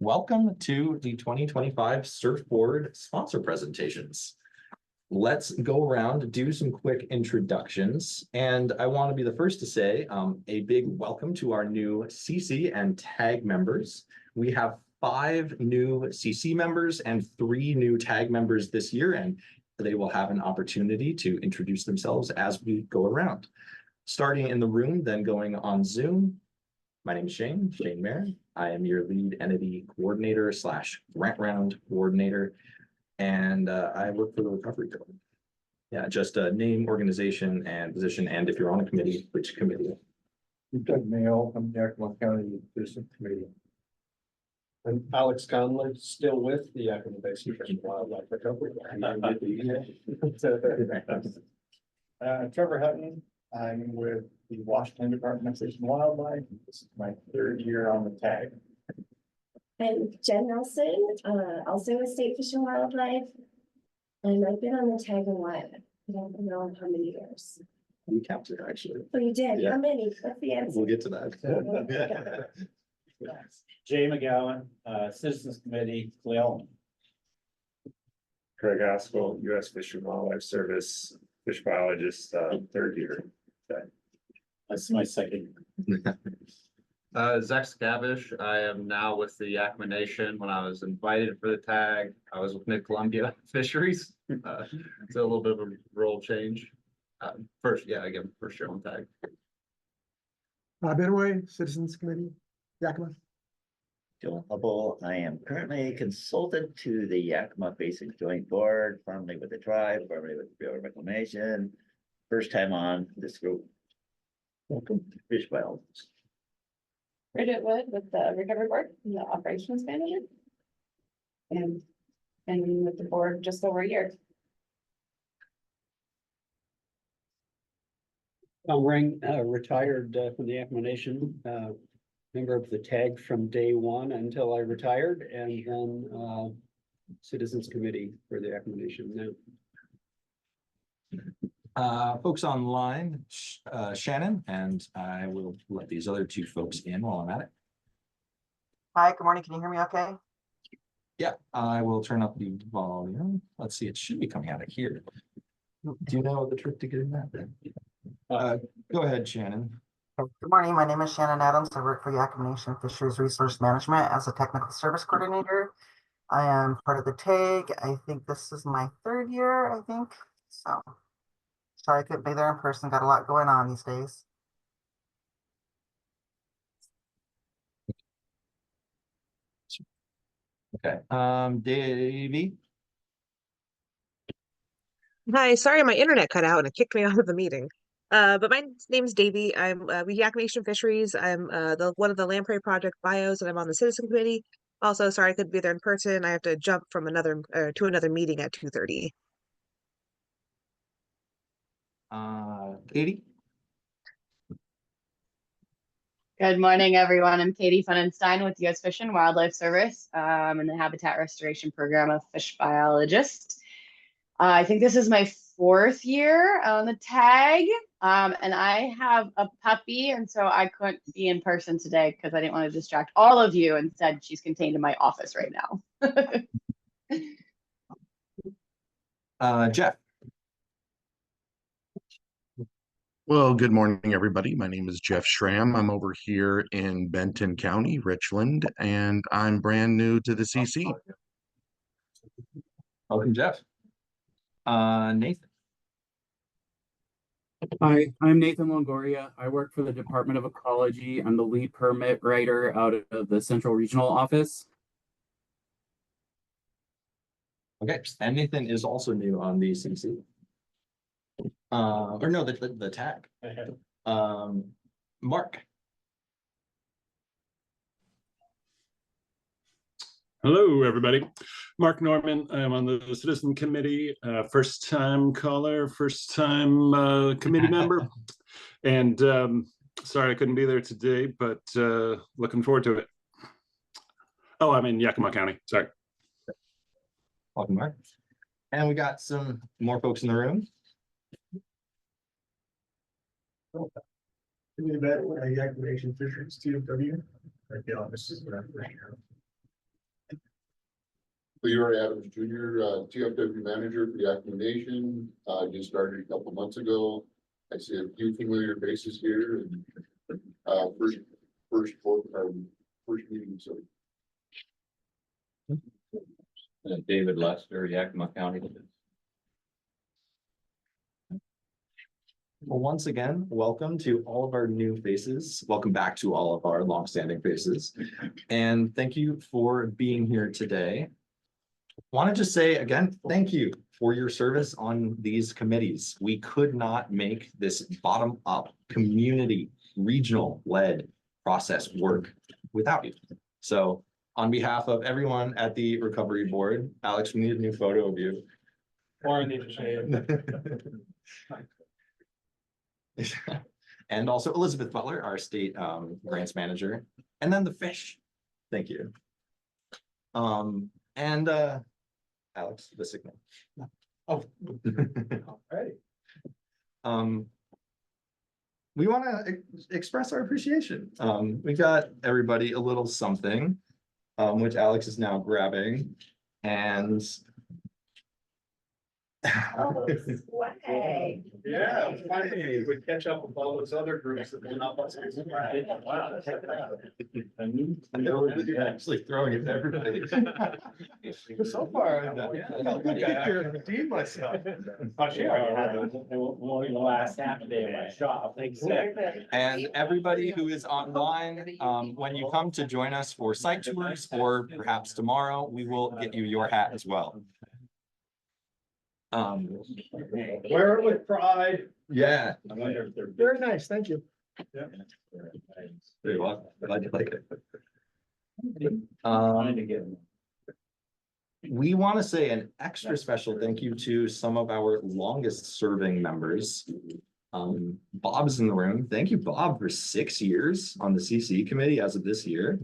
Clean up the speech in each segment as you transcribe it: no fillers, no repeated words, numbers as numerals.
welcome to the 2025 Surfboard sponsor presentations. Let's go around, do some quick introductions, and I want to be the first to say a big welcome to our new CC and TAG members. We have 5 new CC members and 3 new TAG members this year, and they will have an opportunity to introduce themselves as we go around. Starting in the room, then going on Zoom. My name is Shane Mayer. I am your lead entity coordinator / grant round coordinator, and I work for the recovery code. Yeah, just a name, organization, and position, and if you're on a committee, which committee. Doug Mayo from the Yakima County Citizen Committee. I'm Alex Conley, still with the Yakima Basin Fish and Wildlife Recovery. Trevor Hutton, I'm with the Washington Department of Fish and Wildlife. This is my 3rd year on the TAG. I'm Jen Nelson, also with State Fish and Wildlife. And I've been on the TAG a while. I don't know how many years. You counted actually. Oh, you did? Yeah. How many? What's the answer? We'll get to that. Jay McGowan, Citizens Committee, Cleon. Craig Haskell, U.S. Fish and Wildlife Service, fish biologist, 3rd year. That's my 2nd. Zach Scavish. I am now with the Yakima Nation. When I was invited for the TAG, I was with Mid-Columbia Fisheries. It's a little bit of a role change. First year on TAG. Benway, Citizens Committee, Yakima. Joel Hubble. I am currently a consultant to the Yakima Basic Joint Board, formerly with the tribe, formerly with the Bureau of Reclamation. First time on this group. Welcome to Fish Biologist. Bridget Wood with the Recovery Board, the Operations Manager. And with the board just over a year. Tom Ring, retired from the Yakima Nation, member of the TAG from day one until I retired, and then Citizens Committee for the Yakima Nation now. Folks online, Shannon, and I will let these other 2 folks in while I'm at it. Hi, good morning. Can you hear me okay? Yeah, I will turn up the volume. Let's see, it should be coming out of here. Do you know the trick to getting that then? Go ahead, Shannon. Good morning. My name is Shannon Adams. I work for Yakima Nation Fisheries Resource Management as a technical service coordinator. I am part of the TAG. I think this is my 3rd year, I think. So sorry I couldn't be there in person. Got a lot going on these days. Okay, Davey. Hi, sorry, my internet cut out and it kicked me out of the meeting. But my name's Davey. I'm with Yakima Nation Fisheries. I'm one of the Lamprey Project bios, and I'm on the Citizen Committee. Also, sorry I couldn't be there in person. I have to jump from another to another meeting at 2:30. Katie. Good morning, everyone. I'm Katie Funenstein with U.S. Fish and Wildlife Service in the Habitat Restoration Program of Fish Biologist. I think this is my 4th year on the TAG, and I have a puppy, and so I couldn't be in person today because I didn't want to distract all of you. Instead, she's contained in my office right now. Jeff. Well, good morning, everybody. My name is Jeff Schramm. I'm over here in Benton County, Richland, and I'm brand new to the CC. Welcome, Jeff. Nathan. Hi, I'm Nathan Longoria. I work for the Department of Ecology. I'm the lead permit writer out of the Central Regional Office. Okay, and Nathan is also new on the CC. Or no, the TAG. Mark. Hello, everybody. Mark Norman. I'm on the Citizen Committee, first time caller, first time committee member. And sorry I couldn't be there today, but looking forward to it. Oh, I'm in Yakima County. Sorry. Welcome, Mark. And we got some more folks in the room. Yakima Nation Fisheries, TFW. Right now, this is what I'm Leroy Adams Jr., TFW manager for Yakima Nation. Just started a couple months ago. I see a few familiar faces here and, first meeting, so. David Lester, Yakima County. Well, once again, welcome to all of our new faces. Welcome back to all of our longstanding faces. And thank you for being here today. Want to just say again, thank you for your service on these committees. We could not make this bottom-up, community, regional-led process work without you. So on behalf of everyone at the Recovery Board, Alex, we need a new photo of you. Or I need to say it. And also Elizabeth Butler, our state grants manager, and then the fish. Thank you. And Alex, the signal. Oh. All right. We want to express our appreciation. We got everybody a little something, which Alex is now grabbing, and Oh, swag. Yeah, finally, we catch up with all those other groups that went up. Wow, check it out. I know you're actually throwing it to everybody. So far, I think I redeemed myself. Oh, sure. The last half day of my shop. Thanks. And everybody who is online, when you come to join us for site tours, or perhaps tomorrow, we will get you your hat as well. Wear it with pride. Yeah. I wonder if they're. Very nice, thank you. Very well. Glad you like it. Trying to get them. We want to say an extra special thank you to some of our longest serving members. Bob's in the room. Thank you, Bob, for 6 years on the CC committee as of this year.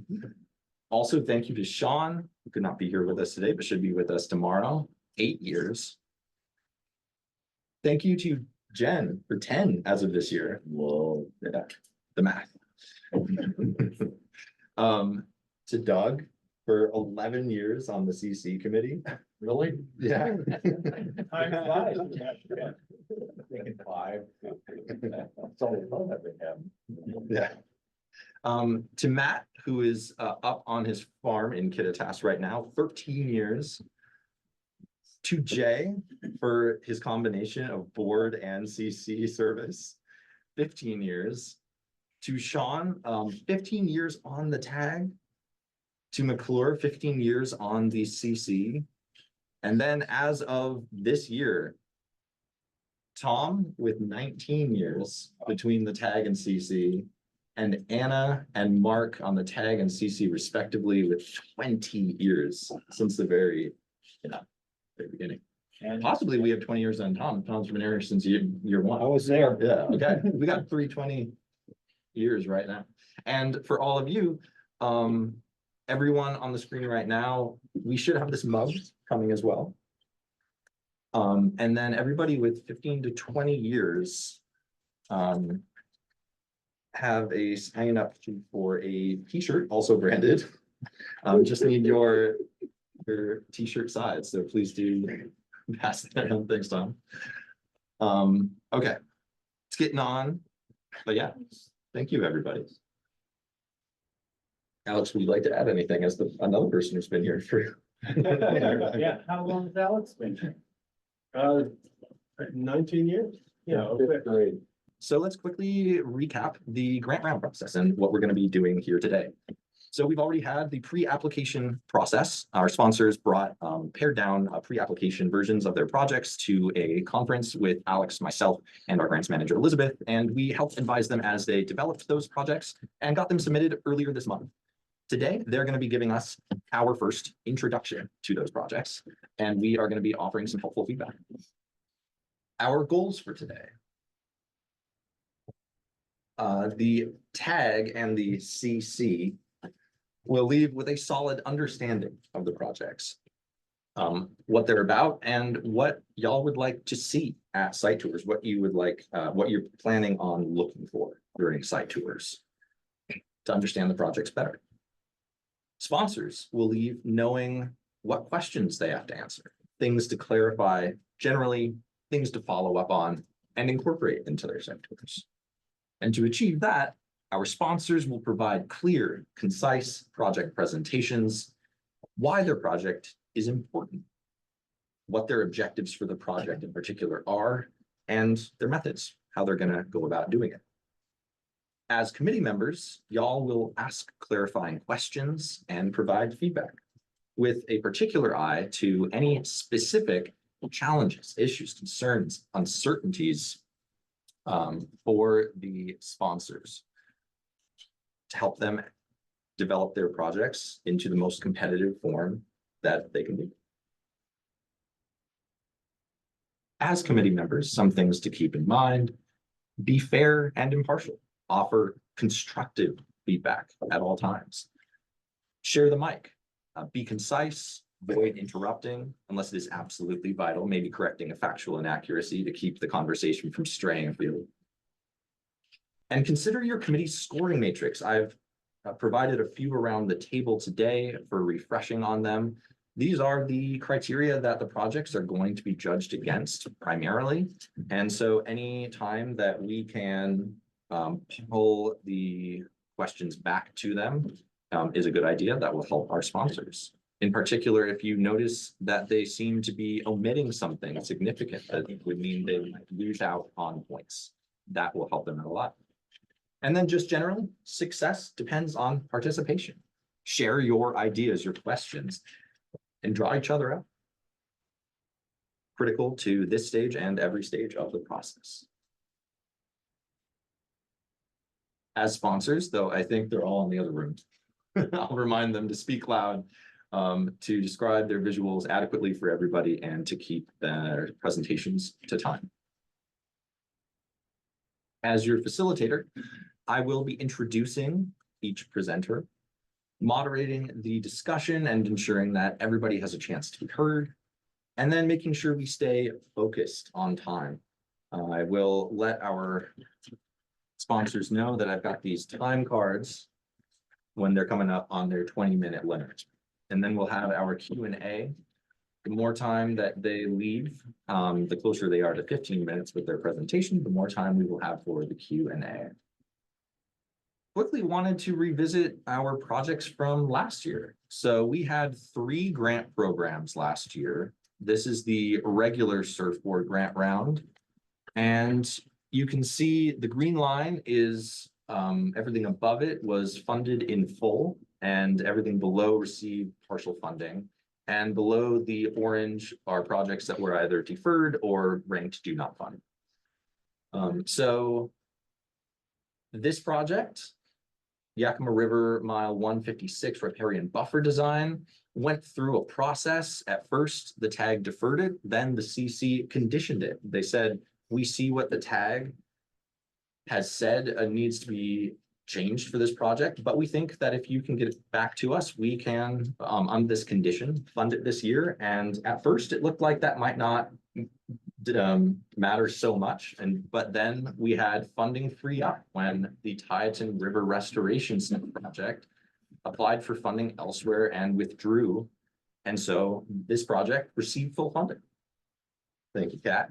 Also, thank you to Sean, who could not be here with us today, but should be with us tomorrow. 8 years. Thank you to Jen for 10 as of this year. Whoa, yeah, the math. To Doug for 11 years on the CC committee. Really? Yeah. Time flies. Thinking 5. That's all the fun that we have. Yeah. To Matt, who is up on his farm in Kittitas right now, 13 years. To Jay for his combination of board and CC service, 15 years. To Sean, 15 years on the tag. To McClure, 15 years on the CC. And then as of this year, Tom with 19 years between the tag and CC, and Anna and Mark on the tag and CC respectively with 20 years since the very beginning. And possibly we have 20 years on Tom. Tom's been here since year one. I was there. Yeah, okay. We got 320 years right now. And for all of you, everyone on the screen right now, we should have this mug coming as well. And then everybody with 15 to 20 years have a sign up for a t-shirt, also branded. Just need your t-shirt size, so please do pass that around. Thanks, Tom. Okay, it's getting on, but yeah, thank you, everybody. Alex, would you like to add anything as another person who's been here for? Yeah, how long has Alex been here? 19 years. Yeah, fifth grade. So let's quickly recap the grant round process and what we're going to be doing here today. So we've already had the pre-application process. Our sponsors brought pared down pre-application versions of their projects to a conference with Alex, myself, and our grants manager, Elizabeth, and we helped advise them as they developed those projects and got them submitted earlier this month. Today, they're going to be giving us our first introduction to those projects, and we are going to be offering some helpful feedback. Our goals for today. The tag and the CC will leave with a solid understanding of the projects, what they're about, and what y'all would like to see at site tours, what you would like, what you're planning on looking for during site tours to understand the projects better. Sponsors will leave knowing what questions they have to answer, things to clarify, generally things to follow up on and incorporate into their sectors. And to achieve that, our sponsors will provide clear, concise project presentations, why their project is important, what their objectives for the project in particular are, and their methods, how they're going to go about doing it. As committee members, y'all will ask clarifying questions and provide feedback with a particular eye to any specific challenges, issues, concerns, uncertainties for the sponsors to help them develop their projects into the most competitive form that they can be. As committee members, some things to keep in mind: be fair and impartial, offer constructive feedback at all times, share the mic, be concise, avoid interrupting unless it is absolutely vital, maybe correcting a factual inaccuracy to keep the conversation from straying afield. And consider your committee's scoring matrix. I've provided a few around the table today for refreshing on them. These are the criteria that the projects are going to be judged against primarily. And so any time that we can pull the questions back to them is a good idea. That will help our sponsors. In particular, if you notice that they seem to be omitting something significant, that would mean they might lose out on points. That will help them out a lot. And then just generally, success depends on participation. Share your ideas, your questions, and draw each other out. Critical to this stage and every stage of the process. As sponsors, though, I think they're all in the other room. I'll remind them to speak loud, to describe their visuals adequately for everybody, and to keep their presentations to time. As your facilitator, I will be introducing each presenter, moderating the discussion and ensuring that everybody has a chance to be heard, and then making sure we stay focused on time. I will let our sponsors know that I've got these time cards when they're coming up on their 20-minute limit. And then we'll have our Q&A. The more time that they leave, the closer they are to 15 minutes with their presentation, the more time we will have for the Q&A. Quickly wanted to revisit our projects from last year. So we had 3 grant programs last year. This is the regular surfboard grant round. And you can see the green line is everything above it was funded in full, and everything below received partial funding. And below the orange are projects that were either deferred or ranked do not fund. So this project, Yakima River Mile 156 riparian buffer design, went through a process. At first, the tag deferred it, then the CC conditioned it. They said, we see what the tag has said needs to be changed for this project, but we think that if you can get it back to us, we can, on this condition, fund it this year. And at first, it looked like that might not matter so much, but then we had funding free up when the Tieton River Restoration Center project applied for funding elsewhere and withdrew, and so this project received full funding. Thank you, Kat.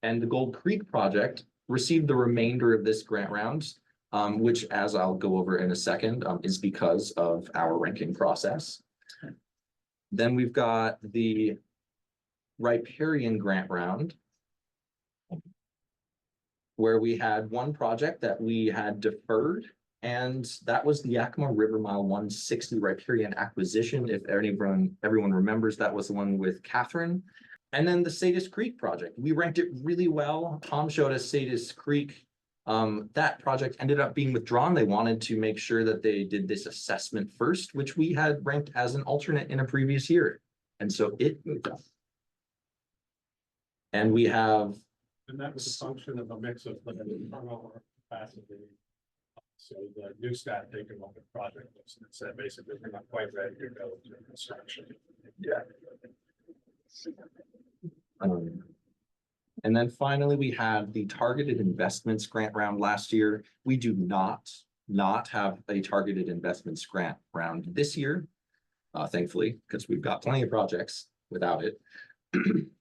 And the Gold Creek project received the remainder of this grant round, which, as I'll go over in a second, is because of our ranking process. Then we've got the riparian grant round, where we had one project that we had deferred, and that was the Yakima River Mile 160 riparian acquisition. If everyone remembers, that was the one with Catherine. And then the Sadis Creek project, we ranked it really well. Tom showed us Sadis Creek. That project ended up being withdrawn. They wanted to make sure that they did this assessment first, which we had ranked as an alternate in a previous year. And so it moved up. And we have. And that was a function of a mix of turnover capacity. So the new staff taken on the project list and said basically we're not quite ready to go to construction. Yeah. And then finally, we have the targeted investments grant round last year. We do not not have a targeted investments grant round this year. Thankfully, because we've got plenty of projects without it.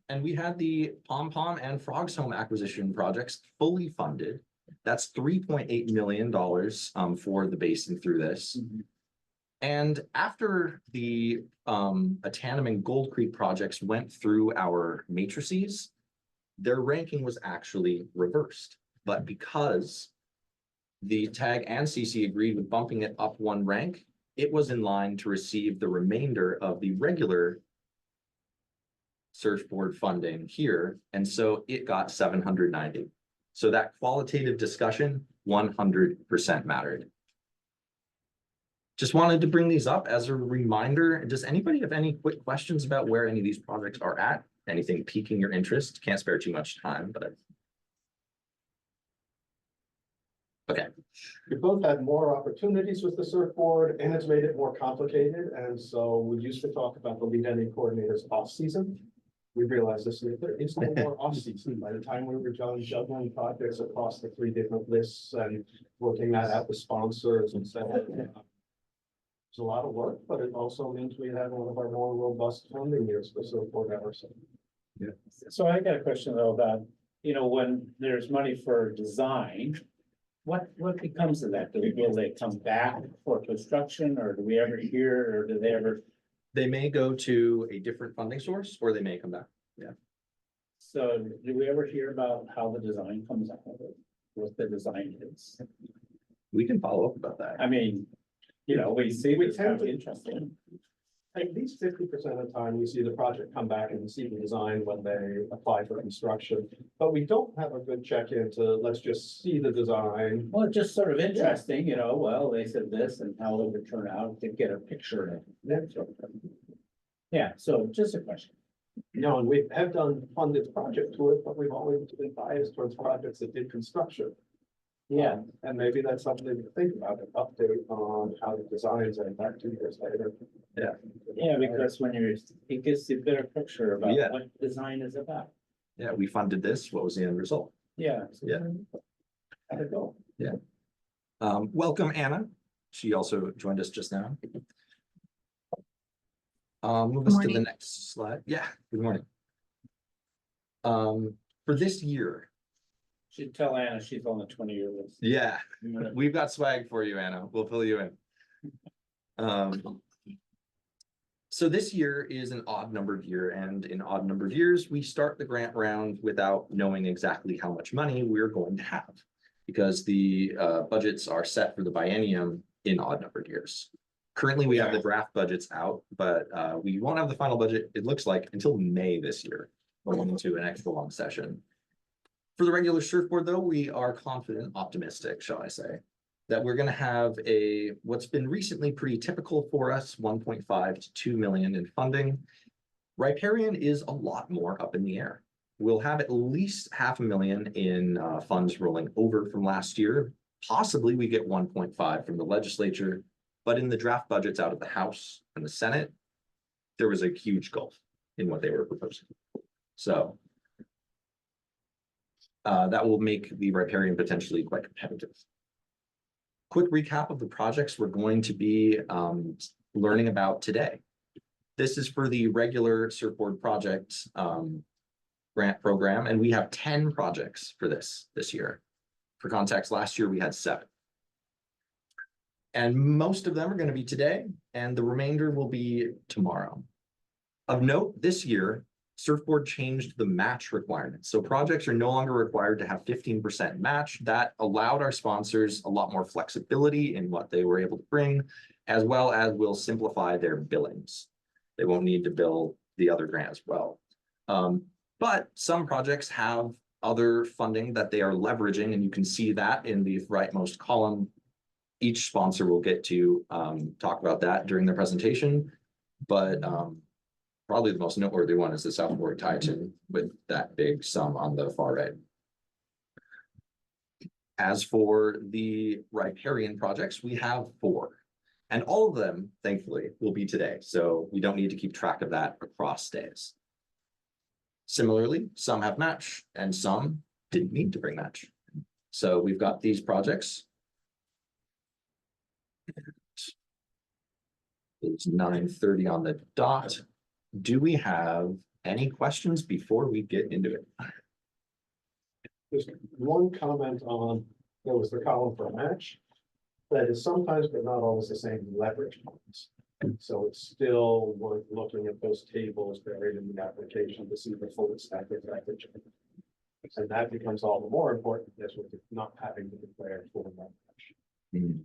And we had the Pom Pom and Frogs Home acquisition projects fully funded. That's $3.8 million for the basin through this. And after the Atanum and Gold Creek projects went through our matrices, their ranking was actually reversed. But because the TAG and CC agreed with bumping it up one rank, it was in line to receive the remainder of the regular surfboard funding here. And so it got 790. So that qualitative discussion 100% mattered. Just wanted to bring these up as a reminder. Does anybody have any quick questions about where any of these projects are at? Anything piquing your interest? Can't spare too much time, but. Okay. We both had more opportunities with the surfboard and it's made it more complicated. And so we used to talk about the lead ending coordinators off season. We realized this year there is no more off season. By the time we were done juggling projects across the 3 different lists and working that out with sponsors and so on. It's a lot of work, but it also means we have one of our more robust funding years for surfboard hours. Yeah. So I got a question though about, when there's money for design, what becomes of that? Will they come back for construction or do we ever hear, or do they ever? They may go to a different funding source or they may come back. Yeah. So do we ever hear about how the design comes out of it? What the design is? We can follow up about that. I mean, we see We it's tend kind of to- interesting. At least 50% of the time, we see the project come back and we see the design when they apply for construction. But we don't have a good check-in to, let's just see the design. Well, it's just sort of interesting, well, they said this and how it would turn out to get a picture of that sort of thing. Yeah, so just a question. And we have done funded project tours, but we've always been biased towards projects that did construction. Yeah, And maybe that's something to think about, an update on how the designs are back 2 years later. yeah, because it gives you a better picture about Yeah. what design is about. Yeah, we funded this. What was the end result? Yeah. Yeah. How'd it go? Welcome, Anna. She also joined us just now. Move us to the next slide. Yeah, good morning. For this year, Should tell Anna she's on the 20-year list. yeah, we've got swag for you, Anna. We'll fill you in. So this year is an odd numbered year, and in odd numbered years, we start the grant round without knowing exactly how much money we're going to have, because the budgets are set for the biennium in odd numbered years. Currently, we have the draft budgets out, but we won't have the final budget, it looks like, until May this year, going into an extra long session. For the regular surfboard, though, we are confident, optimistic, shall I say, that we're going to have what's been recently pretty typical for us, 1.5 to 2 million in funding. Riparian is a lot more up in the air. We'll have at least $500,000 in funds rolling over from last year. Possibly we get 1.5 from the legislature, but in the draft budgets out of the House and the Senate, there was a huge gulf in what they were proposing. So that will make the riparian potentially quite competitive. Quick recap of the projects we're going to be learning about today. This is for the regular surfboard project grant program, and we have 10 projects for this year. For context, last year we had 7. And most of them are going to be today, and the remainder will be tomorrow. Of note, this year, Surfboard changed the match requirements. So projects are no longer required to have 15% match. That allowed our sponsors a lot more flexibility in what they were able to bring, as well as will simplify their billings. They won't need to bill the other grant as well. But some projects have other funding that they are leveraging, and you can see that in the rightmost column. Each sponsor will get to talk about that during their presentation, but probably the most noteworthy one is the Southport Titan with that big sum on the far right. As for the riparian projects, we have 4, and all of them, thankfully, will be today. So we don't need to keep track of that across days. Similarly, some have match and some didn't need to bring match. So we've got these projects. It's 9:30 on the dot. Do we have any questions before we get into it? Just one comment on, there was the column for match. That is sometimes, but not always the same leverage points. So it's still worth looking at those tables buried in the application to see the full stack of leverage. And that becomes all the more important as we're not having to declare full match.